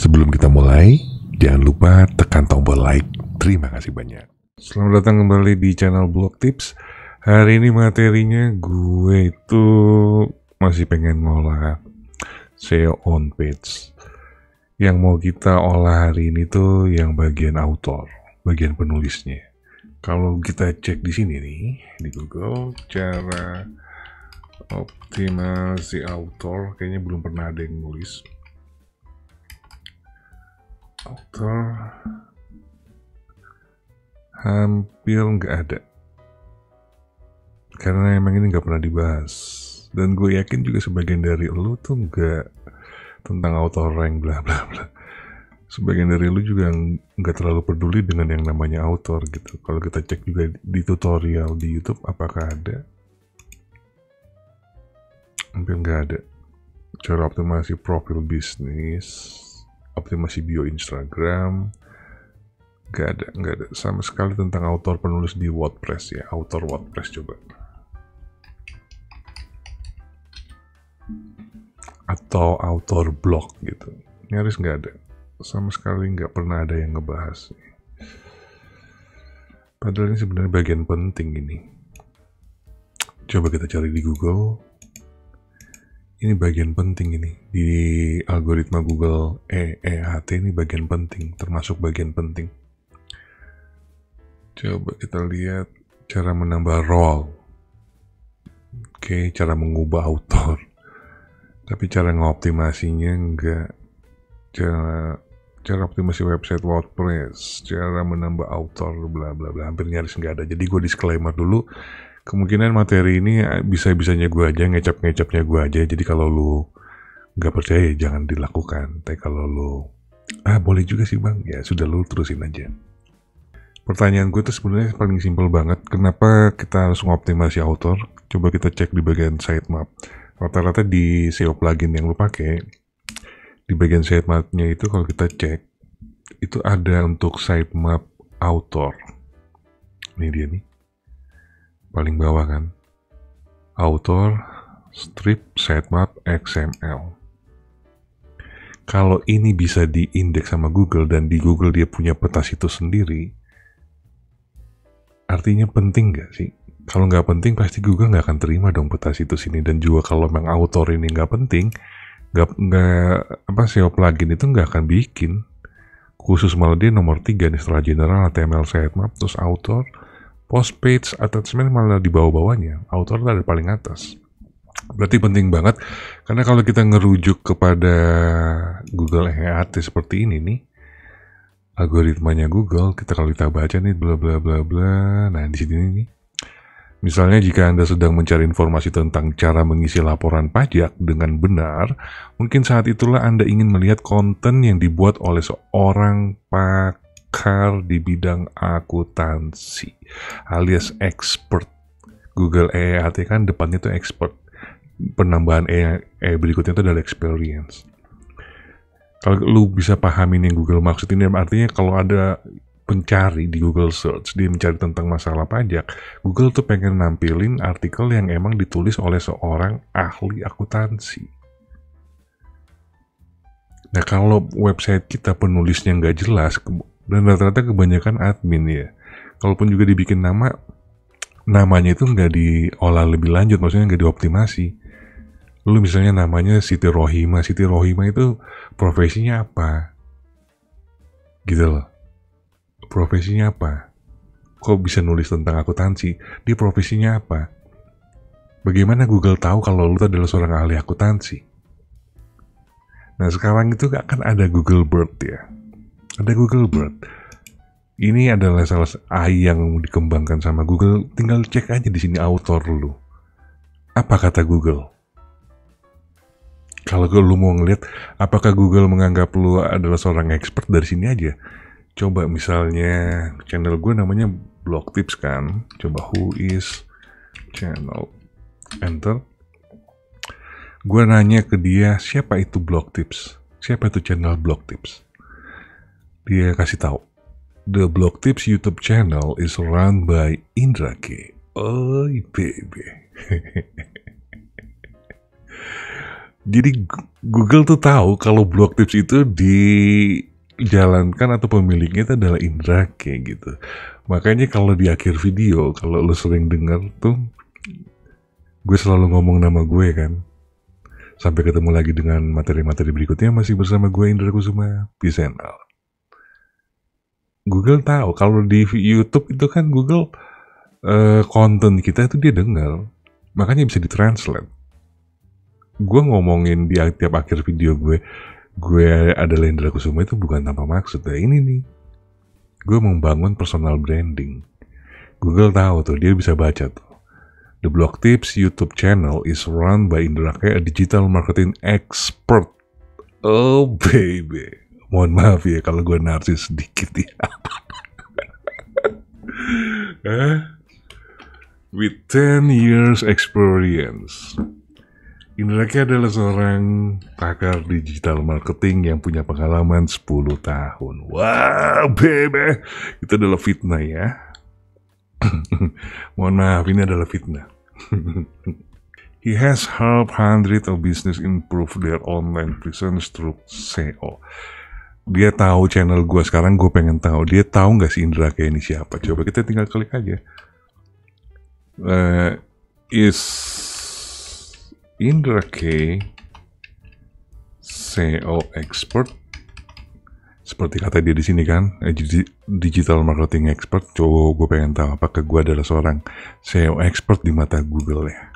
Sebelum kita mulai, jangan lupa tekan tombol like. Terima kasih banyak. Selamat datang kembali di channel Blog Tips. Hari ini materinya gue itu masih pengen ngolah SEO on page. Yang mau kita olah hari ini tuh yang bagian author, bagian penulisnya. Kalau kita cek di sini nih di Google, cara optimasi author, kayaknya belum pernah ada yang nulis. Author hampir nggak ada, karena emang ini nggak pernah dibahas. Dan gue yakin juga sebagian dari lu tuh nggak tentang author rank bla bla bla. Sebagian dari lu juga nggak terlalu peduli dengan yang namanya author gitu. Kalau kita cek juga di tutorial di YouTube, apakah ada? Hampir nggak ada. Cara optimasi profil bisnis, optimasi bio Instagram, nggak ada sama sekali tentang author penulis di WordPress ya. Author WordPress coba, atau author blog gitu, nyaris nggak ada sama sekali, nggak pernah ada yang ngebahas. Padahal ini sebenarnya bagian penting ini. Coba kita cari di Google. Ini bagian penting ini di algoritma Google EEAT, ini bagian penting, termasuk bagian penting. Coba kita lihat cara menambah role. Oke, cara mengubah author. Tapi cara ngoptimasinya enggak. Cara optimasi website WordPress, cara menambah author, bla bla bla, hampir nyaris nggak ada. Jadi gue disclaimer dulu. Kemungkinan materi ini bisa-bisanya gue aja, ngecap-ngecapnya gue aja. Jadi kalau lu nggak percaya jangan dilakukan. Tapi kalau lu boleh juga sih bang, ya sudah, lu terusin aja. Pertanyaan gue tuh sebenarnya paling simpel banget. Kenapa kita harus ngoptimasi author? Coba kita cek di bagian sitemap. Rata-rata di SEO plugin yang lu pakai, di bagian sitemapnya itu kalau kita cek, itu ada untuk sitemap author. Ini dia nih, paling bawah kan, author strip sitemap XML. Kalau ini bisa diindeks sama Google dan di Google dia punya peta situs sendiri, artinya penting nggak sih? Kalau nggak penting pasti Google nggak akan terima dong peta situs ini. Dan juga kalau memang author ini nggak penting, SEO plugin itu nggak akan bikin. Khusus malah dia nomor 3 nih setelah general, HTML sitemap, terus author, post page, attachment malah di bawah-bawahnya. Author ada paling atas. Berarti penting banget, karena kalau kita ngerujuk kepada Google EAT seperti ini nih, algoritmanya Google, kalau kita baca nih bla bla bla bla. Nah di sini nih, misalnya jika Anda sedang mencari informasi tentang cara mengisi laporan pajak dengan benar, mungkin saat itulah Anda ingin melihat konten yang dibuat oleh seorang pakar di bidang akuntansi alias expert. Google EAT kan depannya tuh expert. Penambahan berikutnya itu adalah experience. Kalau lu bisa pahamin yang Google maksud ini, artinya kalau ada pencari di Google Search, dia mencari tentang masalah pajak, Google tuh pengen nampilin artikel yang emang ditulis oleh seorang ahli akuntansi. Nah kalau website kita penulisnya nggak jelas, dan rata-rata kebanyakan admin ya, kalaupun juga dibikin namanya itu nggak diolah lebih lanjut, maksudnya nggak dioptimasi. Lu misalnya namanya Siti Rohima itu profesinya apa? Gitu loh. Profesinya apa? Kok bisa nulis tentang akuntansi? Dia profesinya apa? Bagaimana Google tahu kalau lu adalah seorang ahli akuntansi? Nah sekarang itu kan ada Google Bird ya. Ada Google Bird. Ini adalah salah satu AI yang dikembangkan sama Google. Tinggal cek aja di sini author lu. Apa kata Google? Kalau lu mau ngeliat apakah Google menganggap lu adalah seorang expert, dari sini aja. Coba misalnya channel gue namanya Blog Tips kan. Coba who is channel, enter. Gue nanya ke dia, siapa itu Blog Tips? Siapa itu channel Blog Tips? Dia kasih tahu, the Blog Tips YouTube channel is run by Indra K. Oh, baby. Jadi Google tuh tahu kalau blog tips itu dijalankan atau pemiliknya itu adalah Indra kayak gitu. Makanya kalau di akhir video, kalau lo sering denger tuh, gue selalu ngomong nama gue kan. Sampai ketemu lagi dengan materi-materi berikutnya, masih bersama gue Indra Kusuma. Peace and out. Google tahu kalau di YouTube itu kan Google konten kita itu dia dengar, makanya bisa ditranslate. Gue ngomongin di tiap akhir video gue adalah Indra Kusuma itu bukan tanpa maksud. Nah, ini nih, gue membangun personal branding. Google tahu tuh, dia bisa baca tuh. The Blog Tips YouTube channel is run by Indra K, a digital marketing expert. Oh baby, mohon maaf ya kalau gue narsis sedikit ya. With 10 years experience, Indra K adalah seorang pakar digital marketing yang punya pengalaman 10 tahun. Wow baby, itu adalah fitnah ya. Mohon maaf, ini adalah fitnah. He has helped hundreds of business improve their online presence through SEO. Dia tahu channel gue sekarang, gue pengen tahu dia tahu nggak si Indra K ini siapa? Coba kita tinggal klik aja. Is Indra K SEO expert? Seperti kata dia di sini kan, digital marketing expert. Coba gue pengen tahu apakah gue adalah seorang SEO expert di mata Google ya.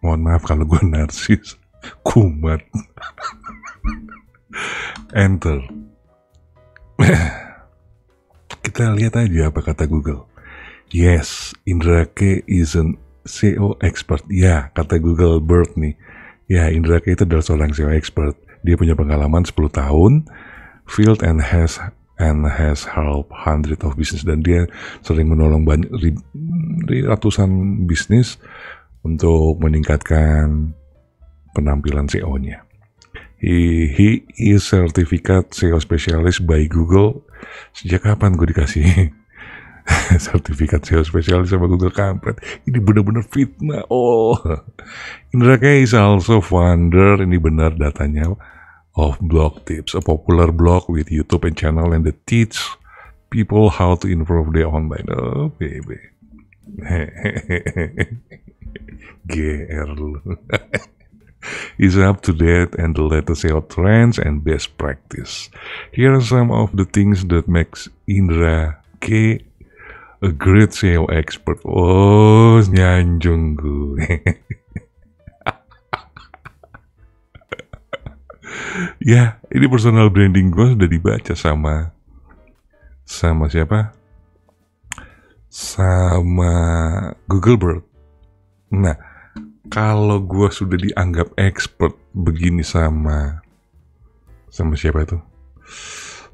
Mohon maaf kalau gue narsis, kumat. Enter. Kita lihat aja apa kata Google. Yes, Indra K is an SEO expert. Ya, kata Google Bird nih. Ya, Indra K itu adalah seorang SEO expert. Dia punya pengalaman 10 tahun. Field and has helped hundreds of business, dan dia sering menolong ratusan bisnis untuk meningkatkan penampilan SEO-nya. He is certificate SEO specialist by Google. Sejak kapan gue dikasih sertifikat SEO spesialis sama Google kampret? Ini benar-benar fitnah. Oh, Indra K is also founder, ini benar datanya, of Blog Tips, a popular blog with YouTube and channel and that teach people how to improve their online. Oh baby, GR lu. Is up to date and the latest SEO trends and best practice. Here are some of the things that makes Indra K a great SEO expert. Oh, nyanjung gue. Ya, ini personal branding gue sudah dibaca sama siapa? Sama Google Bird. Nah, kalau gue sudah dianggap expert begini sama siapa itu?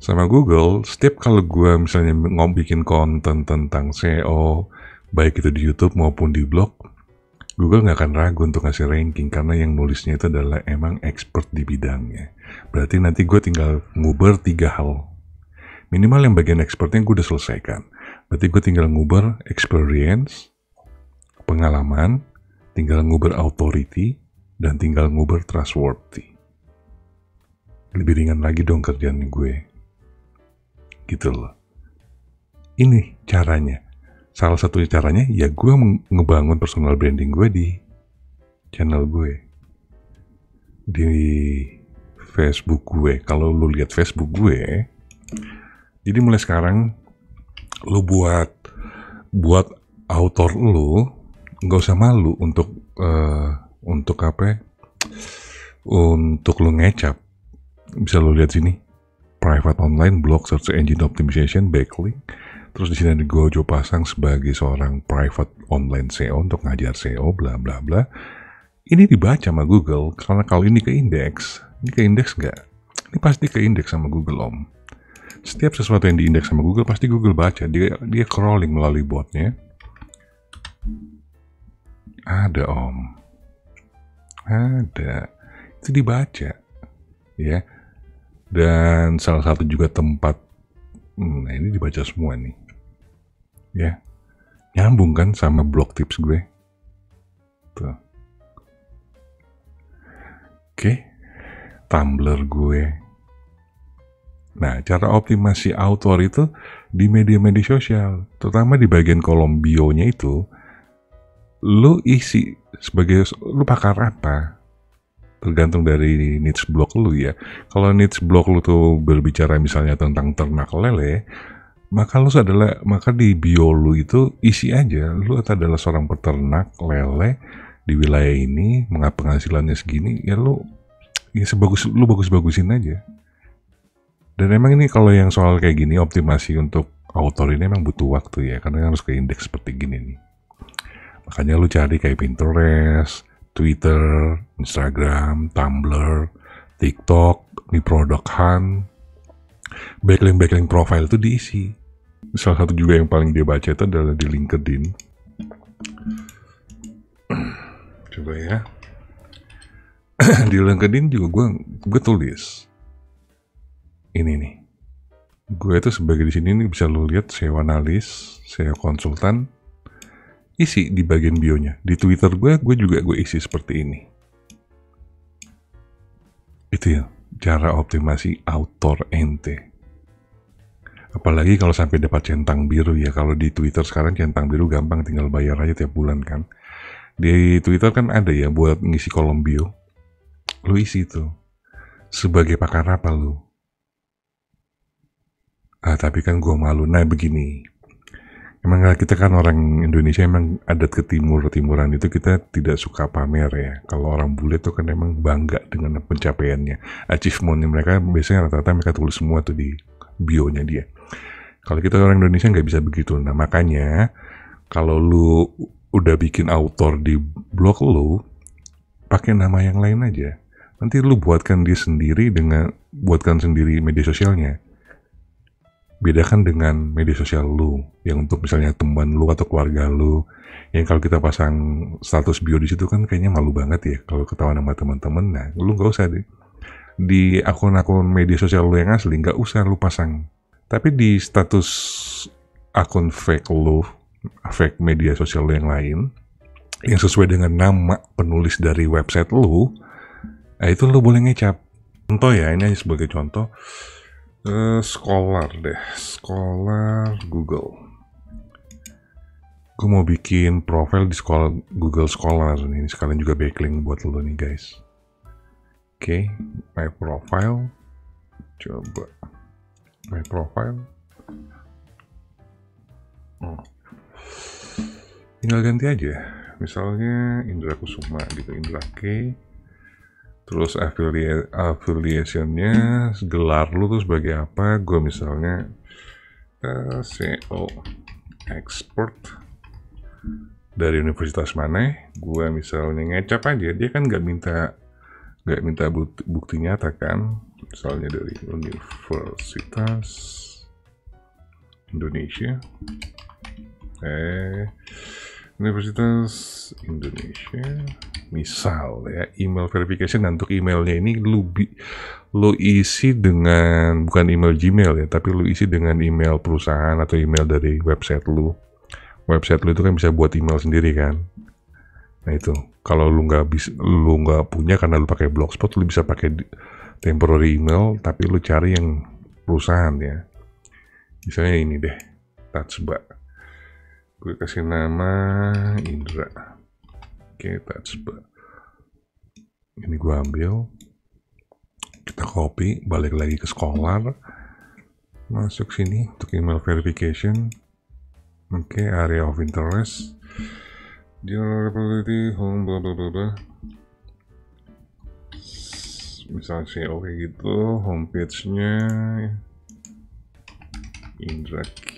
Sama Google, setiap kalau gue misalnya bikin konten tentang SEO, baik itu di YouTube maupun di blog, Google nggak akan ragu untuk ngasih ranking karena yang nulisnya itu adalah emang expert di bidangnya. Berarti nanti gue tinggal nguber 3 hal. Minimal yang bagian expertnya gue udah selesaikan. Berarti gue tinggal nguber experience, pengalaman, tinggal nguber authority, dan tinggal nguber trustworthy. Lebih ringan lagi dong kerjaan gue. Gitu loh. Ini caranya. Salah satu caranya ya gue ngebangun personal branding gue di channel gue, di Facebook gue. Kalau lu lihat Facebook gue, jadi mulai sekarang lu buat author lu nggak usah malu untuk apa ya? Untuk lu ngecap. Bisa lu lihat sini, private online blog search engine optimization backlink. Terus di sini gue coba pasang sebagai seorang private online SEO untuk ngajar SEO bla bla bla. Ini dibaca sama Google karena kalau ini ke indeks nggak? Ini pasti ke indeks sama Google om. Setiap sesuatu yang diindeks sama Google pasti Google baca. Dia crawling melalui botnya. Ada om. Ada. Itu dibaca. Ya. Dan salah satu juga tempat. Nah ini dibaca semua nih. Ya. Nyambung kan sama blog tips gue. Tuh. Oke, Tumblr gue. Nah, cara optimasi author itu di media-media sosial, terutama di bagian kolom bio-nya itu, lu isi sebagai lu pakar apa, tergantung dari niche blog lu ya. Kalau niche blog lu tuh berbicara misalnya tentang ternak lele, maka di bio lu itu isi aja lu adalah seorang peternak lele di wilayah ini, mengapa penghasilannya segini, ya lu ya lu bagus-bagusin aja. Dan emang ini kalau yang soal kayak gini optimasi untuk author ini emang butuh waktu ya, karena harus ke indeks seperti gini nih. Makanya lu cari kayak Pinterest, Twitter, Instagram, Tumblr, TikTok, di Product Hunt, backlink profile itu diisi. Salah satu juga yang paling dia baca itu adalah di LinkedIn. Coba ya. Di LinkedIn juga gue tulis ini nih. Gue itu sebagai di sini nih bisa lu lihat SEO analis, SEO konsultan, isi di bagian bio-nya. Di Twitter gue juga gue isi seperti ini. Itu ya, cara optimasi author ente. Apalagi kalau sampai dapat centang biru ya. Kalau di Twitter sekarang centang biru gampang, tinggal bayar aja tiap bulan kan. Di Twitter kan ada ya buat ngisi kolom bio. Lu isi itu. Sebagai pakar apa lu? Tapi kan gue malu. Nah begini. Emang kita kan orang Indonesia emang adat ke timuran itu kita tidak suka pamer ya. Kalau orang bule tuh kan emang bangga dengan pencapaiannya. Achievementnya mereka biasanya rata-rata mereka tulis semua tuh di bio-nya dia. Kalau kita orang Indonesia nggak bisa begitu. Nah makanya kalau lu udah bikin author di blog lu, pakai nama yang lain aja. Nanti lu buatkan sendiri media sosialnya. Bedakan dengan media sosial lu, yang untuk misalnya teman lu atau keluarga lu, yang kalau kita pasang status bio di situ kan kayaknya malu banget ya kalau ketahuan sama teman-teman. Nah, lu nggak usah deh. Di akun-akun media sosial lu yang asli nggak usah lu pasang. Tapi di status akun fake media sosial lu yang lain, yang sesuai dengan nama penulis dari website lu, nah itu lu boleh ngecap. Contoh ya, ini sebagai contoh. Scholar Google. Gue mau bikin profile di Google Scholar nih, sekalian juga backlink buat lo nih guys. Oke, my profile. Coba my profile. Tinggal ganti aja. Misalnya Indra Kusuma gitu, Indra K. Terus affiliationnya, gelar lu tuh sebagai apa? Gue misalnya SEO expert dari universitas mana? Gue misalnya ngecap aja. Dia kan nggak minta bukti nyata kan? Misalnya dari Universitas Indonesia. Universitas Indonesia, misal ya, email verification. Dan untuk emailnya ini lu isi dengan bukan email Gmail ya, tapi lu isi dengan email perusahaan atau email dari website lu. Website lu itu kan bisa buat email sendiri kan. Nah itu, kalau lu nggak punya karena lu pakai Blogspot, lu bisa pakai temporary email, tapi lu cari yang perusahaan ya. Misalnya ini deh, Tatsba. Gue kasih nama Indra. Oke, Tatsba. Ini gue ambil. Kita copy, balik lagi ke Scholar. Masuk sini untuk email verification. Oke, area of interest. General Reliability, home, bla bla bla. Misalnya SEO kayak gitu, homepage-nya Indra K.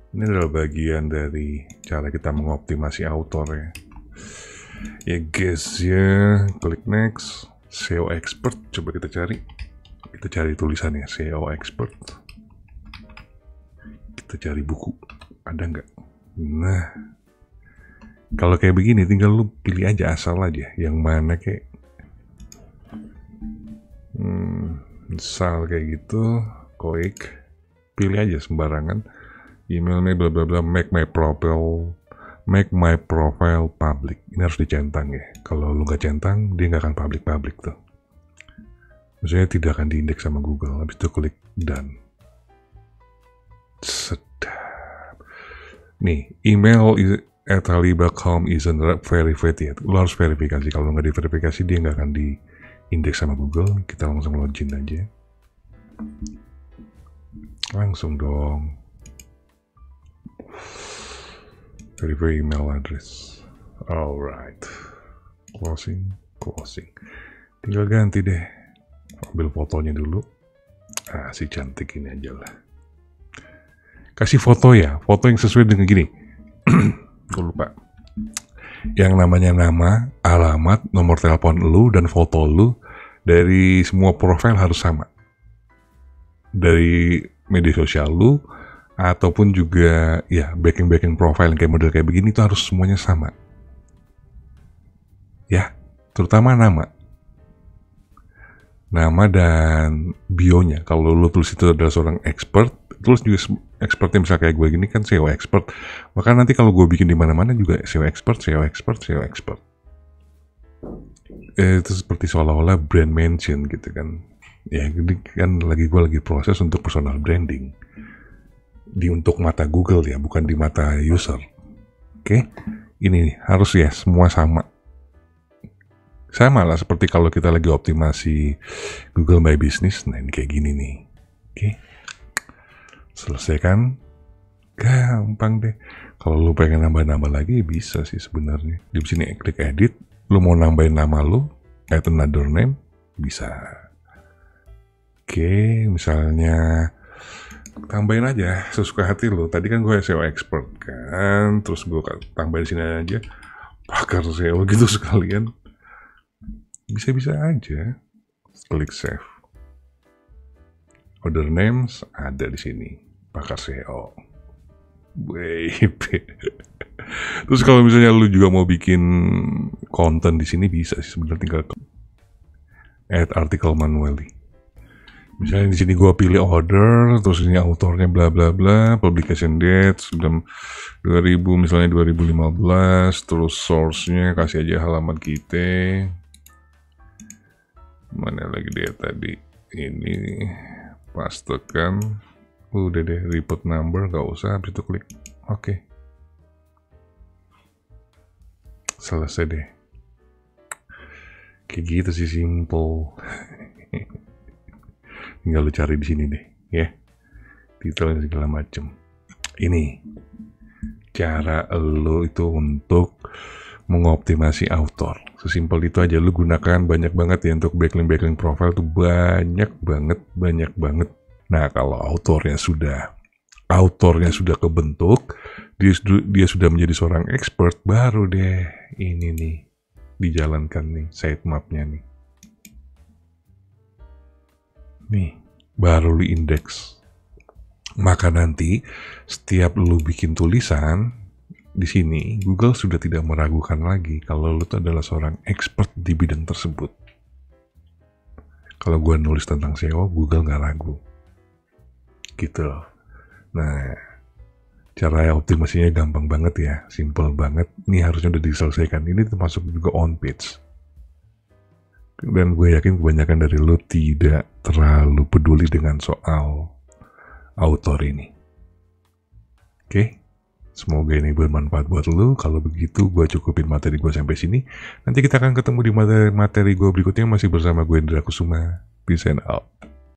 Ini adalah bagian dari cara kita mengoptimasi author ya. Ya guys ya, klik next. SEO expert, coba kita cari. Kita cari tulisannya SEO expert. Kita cari buku, ada nggak? Nah, kalau kayak begini tinggal lu pilih aja, asal aja yang mana kayak. Misal kayak gitu, klik, pilih aja sembarangan. Emailnya bla bla bla, make my profile public. Ini harus dicentang ya. Kalau lu nggak centang, dia nggak akan public tuh. Maksudnya tidak akan diindeks sama Google. Habis itu klik done. Sedap. Nih, email at alibaba.com isn't verified yet. Lu harus verifikasi. Kalau nggak diverifikasi, dia nggak akan diindeks sama Google. Kita langsung login aja. Langsung dong. Verify email address. Alright. Closing. Tinggal ganti deh. Ambil fotonya dulu. Ah, si cantik ini aja lah. Kasih foto ya. Foto yang sesuai dengan gini. Gue lupa. Yang namanya nama, alamat, nomor telepon lu, dan foto lu dari semua profil harus sama. Dari media sosial lu, ataupun juga ya backing profile yang kayak model kayak begini itu harus semuanya sama. Ya, terutama nama dan bionya. Kalau lu tulis itu adalah seorang expert, tulis juga expertnya misalnya kayak gue gini kan SEO expert. Maka nanti kalau gue bikin di mana-mana juga SEO expert. Itu seperti seolah-olah brand mention gitu kan. Ya, ini kan gue lagi proses untuk personal branding. Untuk mata Google ya, bukan di mata user. Oke? Ini nih, harus ya semua sama. Sama lah seperti kalau kita lagi optimasi Google My Business. Nah, ini kayak gini nih. Oke? Selesai kan? Gampang deh. Kalau lu pengen nambah-nambah lagi bisa sih sebenarnya. Di sini klik edit, lu mau nambahin nama lu, add another name, bisa. Oke, misalnya tambahin aja sesuka hati lo. Tadi kan gue SEO expert kan, terus gue tambahin sini aja pakar SEO gitu sekalian. Bisa aja. Klik save. Order names ada di sini, pakar SEO. Terus kalau misalnya lu juga mau bikin konten di sini bisa sih sebenarnya, tinggal add article manually. Misalnya di sini gue pilih order, terus ini autornya bla bla bla, publication date 2000 misalnya 2015, terus source-nya kasih aja halaman kita. Mana lagi dia tadi? Ini pastekan. Udah deh, report number gak usah, habis itu klik oke. Selesai deh. Kayak gitu sih, simple. Tinggal lu cari di sini deh, ya. Detail segala macem. Ini cara lu itu untuk mengoptimasi author. Sesimpel itu aja. Lu gunakan banyak banget ya untuk backlink profile tuh banyak banget. Nah, kalau authornya sudah kebentuk, dia sudah menjadi seorang expert, baru deh ini nih dijalankan nih sitemapnya nih. Nih, baru lu indeks. Maka nanti setiap lu bikin tulisan di sini, Google sudah tidak meragukan lagi kalau lu tuh adalah seorang expert di bidang tersebut. Kalau gue nulis tentang SEO, Google nggak ragu. Gitu. Nah, cara optimasinya gampang banget ya, simple banget. Ini harusnya udah diselesaikan. Ini termasuk juga on page. Dan gue yakin kebanyakan dari lu tidak terlalu peduli dengan soal author ini. Oke? Semoga ini bermanfaat buat lu. Kalau begitu, gue cukupin materi gue sampai sini. Nanti kita akan ketemu di materi gue berikutnya, masih bersama gue Indra Kusuma. Peace and out.